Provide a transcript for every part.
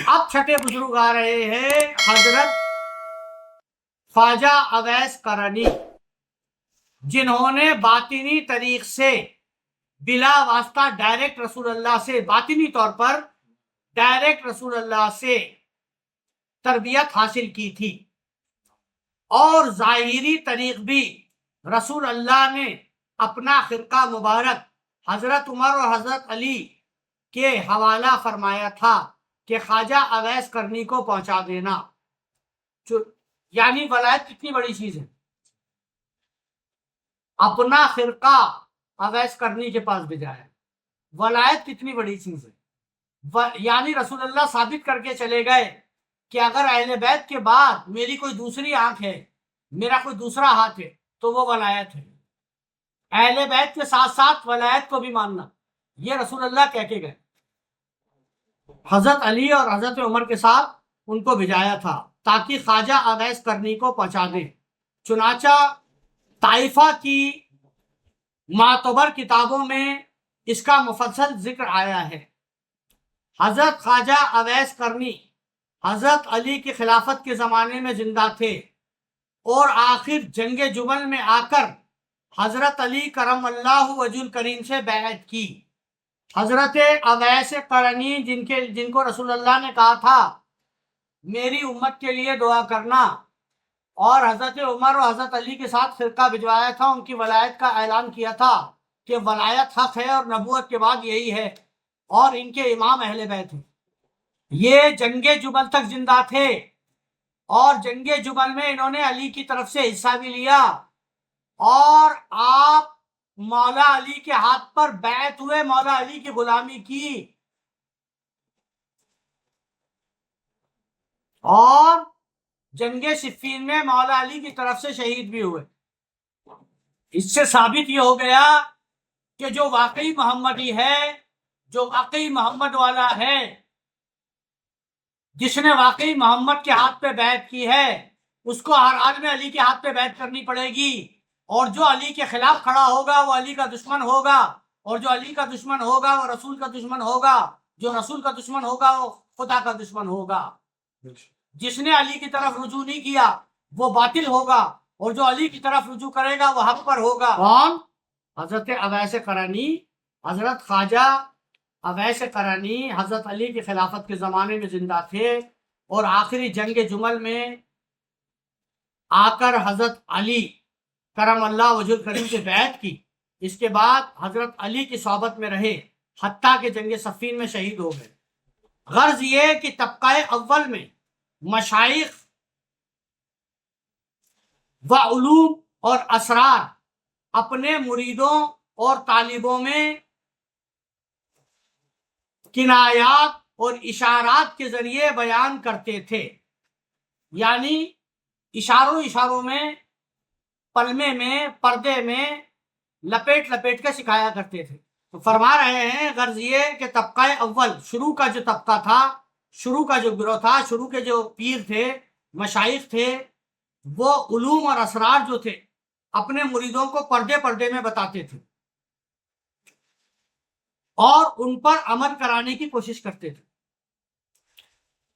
اب چھٹے بزرگ آ رہے ہیں حضرت خواجہ اویس کرنی، جنہوں نے باطنی طریق سے بلا واسطہ ڈائریکٹ رسول اللہ سے، باطنی طور پر ڈائریکٹ رسول اللہ سے تربیت حاصل کی تھی، اور ظاہری طریق بھی رسول اللہ نے اپنا خرقہ مبارک حضرت عمر اور حضرت علی کے حوالہ فرمایا تھا کہ خواجہ اویس کرنی کو پہنچا دینا۔ یعنی ولایت کتنی بڑی چیز ہے، اپنا خرقہ اویس کرنی کے پاس بھیجایا، ولایت کتنی بڑی چیز ہے۔ یعنی رسول اللہ ثابت کر کے چلے گئے کہ اگر اہل بیت کے بعد میری کوئی دوسری آنکھ ہے، میرا کوئی دوسرا ہاتھ ہے، تو وہ ولایت ہے۔ اہل بیت کے ساتھ ساتھ ولایت کو بھی ماننا، یہ رسول اللہ کہہ کے گئے۔ حضرت علی اور حضرت عمر کے ساتھ ان کو بھیجایا تھا تاکہ خواجہ اویس کرنی کو پہنچا دیں۔ چنانچہ طائفہ کی معتبر کتابوں میں اس کا مفصل ذکر آیا ہے۔ حضرت خواجہ اویس کرنی حضرت علی کی خلافت کے زمانے میں زندہ تھے، اور آخر جنگ جمل میں آ کر حضرت علی کرم اللہ وجہ الکریم سے بیعت کی۔ حضرت اویس کرنی جن کو رسول اللہ نے کہا تھا میری امت کے لیے دعا کرنا، اور حضرت عمر اور حضرت علی کے ساتھ فرقہ بھجوایا تھا، ان کی ولایت کا اعلان کیا تھا کہ ولایت حق ہے اور نبوت کے بعد یہی ہے، اور ان کے امام اہل بیت ہیں۔ یہ جنگ جمل تک زندہ تھے، اور جنگ جمل میں انہوں نے علی کی طرف سے حصہ بھی لیا، اور آپ مولا علی کے ہاتھ پر بیعت ہوئے، مولا علی کی غلامی کی، اور جنگ صفین میں مولا علی کی طرف سے شہید بھی ہوئے۔ اس سے ثابت یہ ہو گیا کہ جو واقعی محمدی ہے، جو واقعی محمد والا ہے، جس نے واقعی محمد کے ہاتھ پہ بیعت کی ہے، اس کو ہر حال میں علی کے ہاتھ پہ بیعت کرنی پڑے گی، اور جو علی کے خلاف کھڑا ہوگا وہ علی کا دشمن ہوگا، اور جو علی کا دشمن ہوگا وہ رسول کا دشمن ہوگا، جو رسول کا دشمن ہوگا وہ خدا کا دشمن ہوگا۔ جس نے علی کی طرف رجوع نہیں کیا وہ باطل ہوگا، اور جو علی کی طرف رجوع کرے گا وہ حق پر ہوگا۔ کون؟ حضرت اویس کرنی، حضرت خواجہ اویس کرنی حضرت علی کی خلافت کے زمانے میں زندہ تھے، اور آخری جنگ جمل میں آ کر حضرت علی کرم اللہ وجہ الکریم سے بیعت کی۔ اس کے بعد حضرت علی کی صحبت میں رہے، حتیٰ کہ جنگ صفین میں شہید ہو گئے۔ غرض یہ کہ طبقہ اول میں مشائخ و علوم اور اسرار اپنے مریدوں اور طالبوں میں کنایات اور اشارات کے ذریعے بیان کرتے تھے، یعنی اشاروں میں، پلمے میں، پردے میں لپیٹ کے سکھایا کرتے تھے۔ تو فرما رہے ہیں غرض یہ کہ طبقہ اول، شروع کا جو طبقہ تھا، شروع کا جو گروہ تھا، شروع کے جو پیر تھے، مشائخ تھے، وہ علوم اور اسرار جو تھے اپنے مریدوں کو پردے میں بتاتے تھے، اور ان پر عمل کرانے کی کوشش کرتے تھے،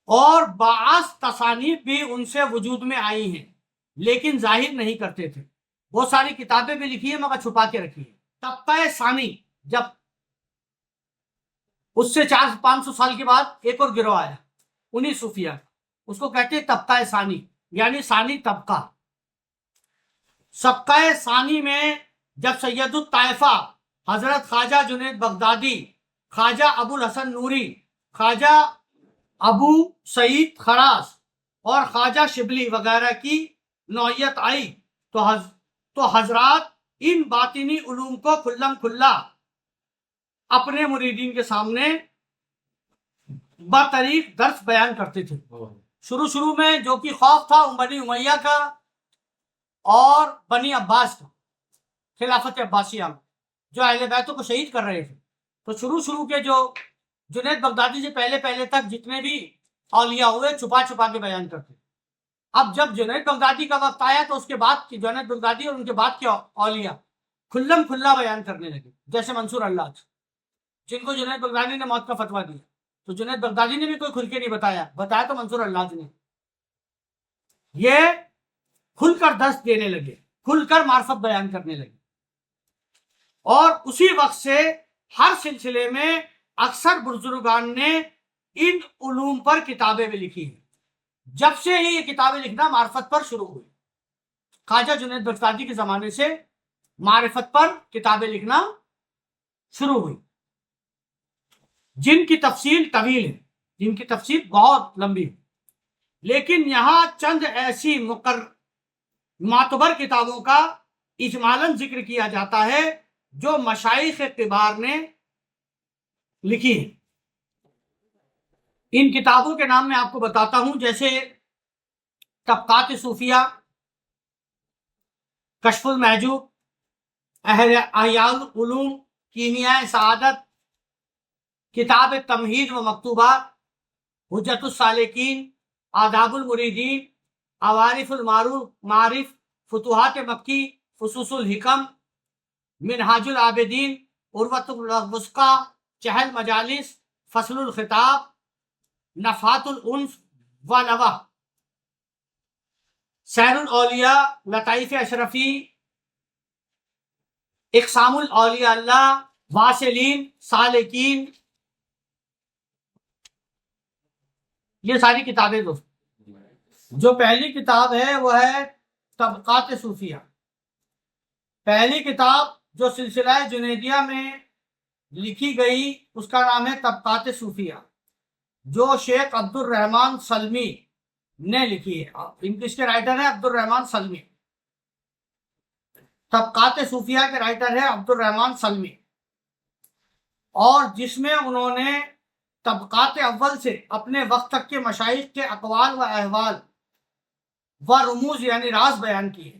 اور بعض تصانیف بھی ان سے وجود میں آئی ہیں لیکن ظاہر نہیں کرتے تھے۔ بہت ساری کتابیں بھی لکھی ہیں مگر چھپا کے رکھی ہیں۔ طبقہ ثانی، جب اس سے 400-500 سال کے بعد ایک اور گروہ آیا انہی صوفیہ، اس کو کہتے ہیں طبقہ ثانی، یعنی ثانی طبقہ۔ طبقہ ثانی میں جب سید الطائفہ حضرت خواجہ جنید بغدادی، خواجہ ابو الحسن نوری، خواجہ ابو سعید خراس اور خواجہ شبلی وغیرہ کی نوعیت آئی تو حضرات ان باطنی علوم کو کھلم کھلا اپنے مریدین کے سامنے بطریق درس بیان کرتے تھے۔ شروع میں جو کہ خوف تھا بنی امیہ کا اور بنی عباس کا، خلافت عباسیہ میں جو اہل بیتوں کو شہید کر رہے تھے، تو شروع کے جو جنید بغدادی سے پہلے تک جتنے بھی اولیاء ہوئے چھپا کے بیان کرتے۔ اب جب جنید بغدادی کا وقت آیا تو اس کے بعد کی جنید بغدادی اور ان کے بعد کے اولیاء کھلم کھلا بیان کرنے لگے، جیسے منصور اللہ، جن کو جنید بغدادی نے موت کا فتویٰ دیا، تو جنید بغدادی نے بھی کوئی کھل کے نہیں بتایا تو منصور حلاج نے. یہ کھل کر درس دینے لگے, کھل کر معرفت بیان کرنے لگے, اور اسی وقت سے ہر سلسلے میں اکثر بزرگان نے ان علوم پر کتابیں بھی لکھی ہیں. جب سے ہی یہ کتابیں لکھنا معرفت پر شروع ہوئی, خواجہ جنید بغدادی کے زمانے سے معرفت پر کتابیں لکھنا شروع ہوئی, جن کی تفصیل طویل ہے, جن کی تفصیل بہت لمبی ہے. لیکن یہاں چند ایسی معتبر کتابوں کا اجمالاً ذکر کیا جاتا ہے جو مشائخ کبار نے لکھی ہیں. ان کتابوں کے نام میں آپ کو بتاتا ہوں, جیسے طبقات صوفیہ, کشف المحجوب, احیاء العلوم, کیمیاء سعادت, کتاب تمہید و مکتوبات, حجت السالکین, آداب المریدین, عوارف المعارف, فتوحات مکی, فصوص الحکم, منہاج العابدین, عروۃ الوثقی, چہل مجالس, فصل الخطاب, نفحات الانس و نوح, سیر الاولیاء, لطائف اشرفی, اقسام الاولیاء اللہ, واصلین, سالکین, یہ ساری کتابیں دوست. جو پہلی کتاب ہے وہ ہے طبقات صوفیہ. پہلی کتاب جو سلسلہ جنیدیہ میں لکھی گئی اس کا نام ہے طبقات صوفیہ, جو شیخ عبد الرحمن سلمی نے لکھی ہے. انگلش کے رائٹر ہے عبد الرحمن سلمی. طبقات صوفیہ کے رائٹر ہے عبد الرحمن سلمی, اور جس میں انہوں نے طبقات اول سے اپنے وقت تک کے مشائخ کے اقوال و احوال و رموز یعنی راز بیان کیے.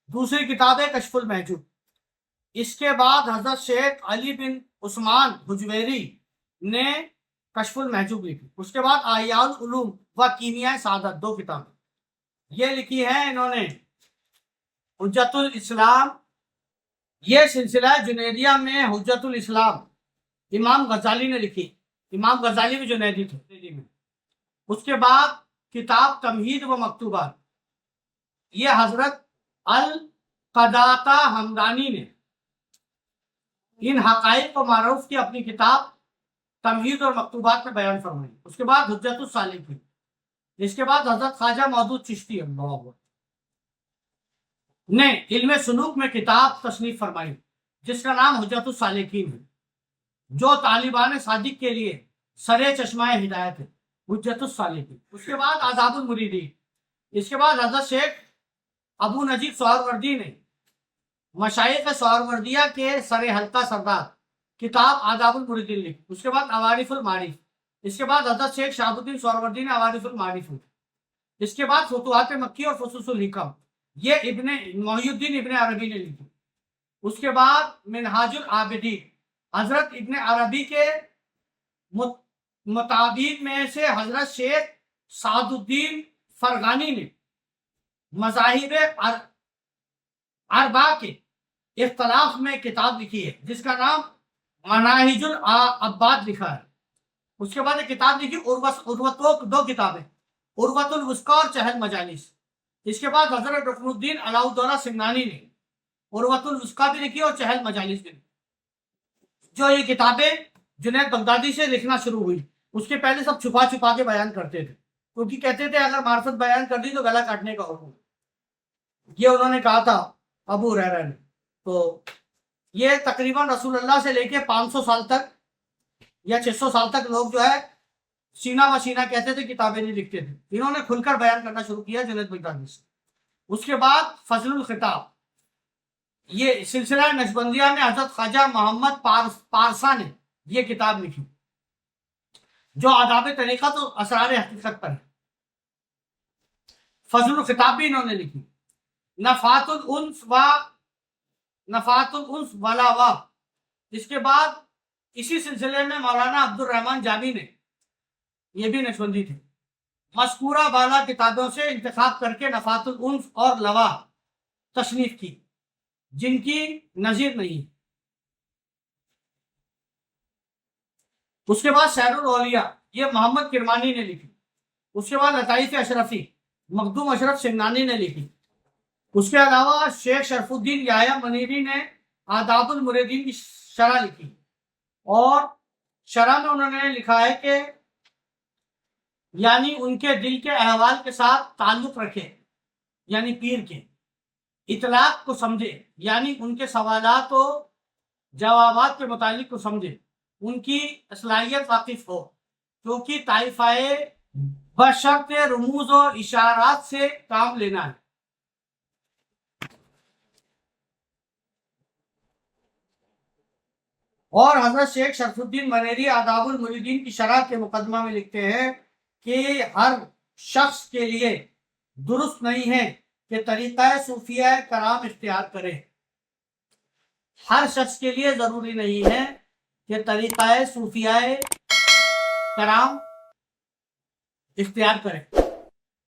دوسری کتاب ہے کشف المحجوب. اس کے بعد حضرت شیخ علی بن عثمان حجویری نے کشف المحجوب لکھی. اس کے بعد احیاء العلوم و کیمیاء سعادت, 2 کتابیں یہ لکھی ہیں انہوں نے. حجت الاسلام, یہ سلسلہ جنیدیہ میں حجت الاسلام امام غزالی نے لکھی. امام غزالی بھی جنیدی تھے. اس کے بعد کتاب تمہید و مکتوبات, یہ حضرت القداتہ ہمدانی نے ان حقائق کو معروف کی اپنی کتاب تمہید اور مکتوبات میں بیان فرمائی. اس کے بعد حجت السالکین. اس کے بعد حضرت خواجہ مودود چشتی نے علم سلوک میں کتاب تصنیف فرمائی جس کا نام حجت السالکین ہے, جو طالبان صادق کے لیے سرے چشمہ ہدایت ہے. حجت السالکین. اس کے بعد آداب المریدین. اس کے بعد حضرت شیخ ابو نجیب سہروردی نے مشائخ سہروردیہ کے سر حلقہ سردار کتاب آداب المریدین لکھی. اس کے بعد عوارف المعارف. اس کے بعد حضرت شیخ شہاب الدین سہروردی نے عوارف المعارف لکھی. اس کے بعد فتوحات مکی اور فصوص الحکم, یہ محی الدین ابن عربی نے لکھی. اس کے بعد منہاج العابدین, حضرت ابن عربی کے متابعین میں سے حضرت شیخ سعد الدین فرغانی نے مذاہب اربعہ کے اختلاف میں کتاب لکھی ہے جس کا نام مناہج العباد لکھا ہے. اس کے بعد ایک کتاب لکھی عروۃ, 2 کتابیں, عروۃ الوثقی اور چہل مجالس. اس کے بعد حضرت رکن الدین علاء الدولہ سمنانی نے عروۃ الوثقی بھی لکھی اور چہل مجالس بھی لکھی. جو یہ کتابیں جنید بغدادی سے لکھنا شروع ہوئی, اس کے پہلے سب چھپا چھپا کے بیان کرتے تھے, کیونکہ کہتے تھے اگر معرفت بیان کر دی تو گلا کاٹنے کا حکم. یہ انہوں نے کہا تھا ابو ہریرہ نے. تو یہ تقریباً رسول اللہ سے لے کے 500 سال تک یا 600 سال تک لوگ جو ہے سینہ و سینہ کہتے تھے, کتابیں نہیں لکھتے تھے. انہوں نے کھل کر بیان کرنا شروع کیا جنید بغدادی سے. اس کے بعد فضل الخطاب, یہ سلسلہ نقشبندیہ میں حضرت خواجہ محمد پارسا نے یہ کتاب لکھی جو آداب طریقت اور اسرار حقیقت پر ہے. فضل الخطاب بھی انہوں نے لکھی. نفحات الانس ولاوا. اس کے بعد اسی سلسلے میں مولانا عبد الرحمن جامی نے, یہ بھی نقشبندی تھے, مذکورہ بالا کتابوں سے انتخاب کر کے نفحات الانس اور لوا تصنیف کی جن کی نظیر نہیں. اس کے بعد سیر الاولیاء یہ محمد کرمانی نے لکھی. اس کے بعد لطائف اشرفی مخدوم اشرف سمنانی نے لکھی. اس کے علاوہ شیخ شرف الدین یحییٰ منیری نے آداب المریدین کی شرح لکھی، اور شرح میں انہوں نے لکھا ہے کہ یعنی ان کے دل کے احوال کے ساتھ تعلق رکھے، یعنی پیر کے اطلاق کو سمجھے، یعنی ان کے سوالات و جوابات کے متعلق کو سمجھے، ان کی صلاحیت واقف ہو، کیونکہ طائفہ بشرط رموز و اشارات سے کام لینا ہے. اور حضرت شیخ شرف الدین منیری آداب المریدین کی شرح کے مقدمہ میں لکھتے ہیں کہ ہر شخص کے لیے درست نہیں ہے کہ طریقہ صوفیہ کرام اختیار کرے. ہر شخص کے لیے ضروری نہیں ہے کہ طریقہ صوفیہ کرام اختیار کرے.